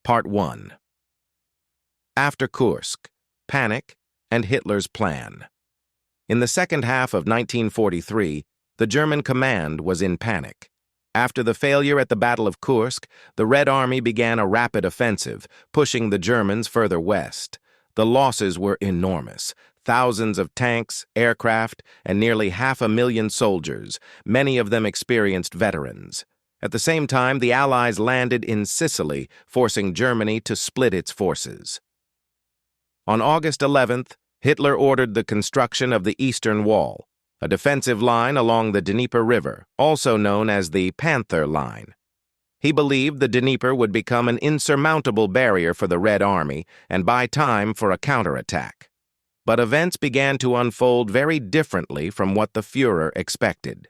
Part 1. After Kursk, Panic and Hitler's Plan. In the second half of 1943, the German command was in panic. After the failure at the Battle of Kursk, the Red Army began a rapid offensive, pushing the Germans further west. The losses were enormous. Thousands of tanks, aircraft, and nearly 500,000 soldiers, many of them experienced veterans. At the same time, the Allies landed in Sicily, forcing Germany to split its forces. On August 11th, Hitler ordered the construction of the Eastern Wall, a defensive line along the Dnieper River, also known as the Panther Line. He believed the Dnieper would become an insurmountable barrier for the Red Army and buy time for a counterattack. But events began to unfold very differently from what the Führer expected.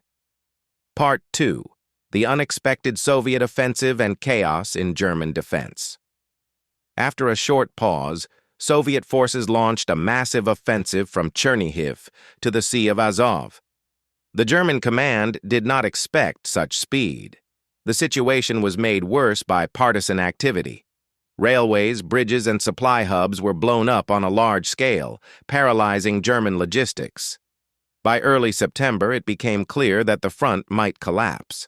Part 2. The unexpected Soviet offensive and chaos in German defense. After a short pause, Soviet forces launched a massive offensive from Chernihiv to the Sea of Azov. The German command did not expect such speed. The situation was made worse by partisan activity. Railways, bridges, and supply hubs were blown up on a large scale, paralyzing German logistics. By early September, it became clear that the front might collapse.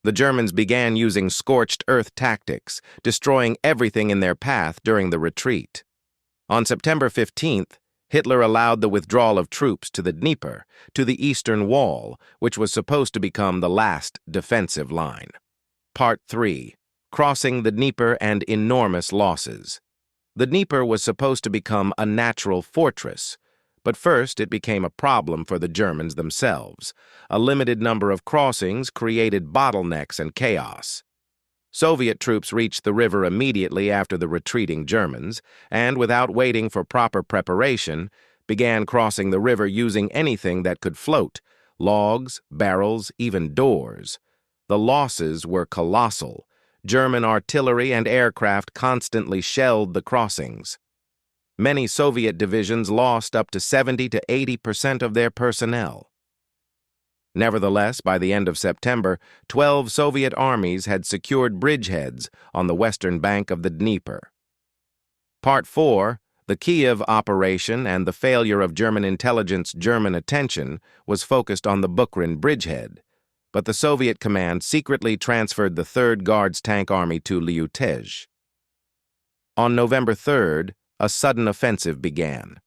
The Germans began using scorched earth tactics, destroying everything in their path during the retreat. On September 15th, Hitler allowed the withdrawal of troops to the Dnieper, to the Eastern Wall, which was supposed to become the last defensive line. Part 3. Crossing the Dnieper and enormous losses. The Dnieper was supposed to become a natural fortress, but first it became a problem for the Germans themselves. A limited number of crossings created bottlenecks and chaos. Soviet troops reached the river immediately after the retreating Germans, and without waiting for proper preparation, began crossing the river using anything that could float: logs, barrels, even doors. The losses were colossal. German artillery and aircraft constantly shelled the crossings. Many Soviet divisions lost up to 70 to 80% of their personnel. Nevertheless, by the end of September, 12 Soviet armies had secured bridgeheads on the western bank of the Dnieper. Part 4, the Kyiv operation and the failure of German intelligence. German attention was focused on the Bucharin bridgehead, but the Soviet command secretly transferred the 3rd Guards Tank Army to Liutej. On November 3rd, a sudden offensive began.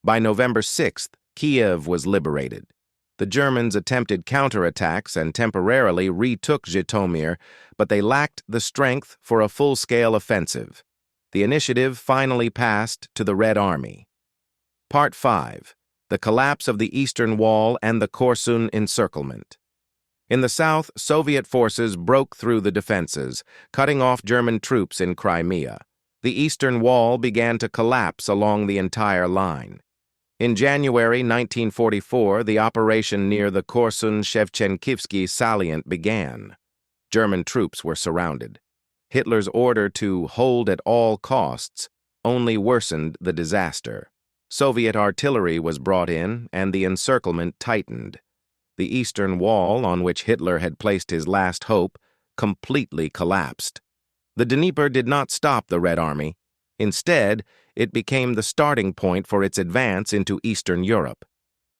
By November 6th, Kyiv was liberated. The Germans attempted counterattacks and temporarily retook Zhytomyr, but they lacked the strength for a full-scale offensive. The initiative finally passed to the Red Army. Part 5. The collapse of the Eastern Wall and the Korsun encirclement. In the south, Soviet forces broke through the defenses, cutting off German troops in Crimea. The Eastern Wall began to collapse along the entire line. In January 1944, the operation near the Korsun-Shevchenkivsky salient began. German troops were surrounded. Hitler's order to hold at all costs only worsened the disaster. Soviet artillery was brought in, and the encirclement tightened. The Eastern Wall, on which Hitler had placed his last hope, completely collapsed. The Dnieper did not stop the Red Army. Instead, it became the starting point for its advance into Eastern Europe.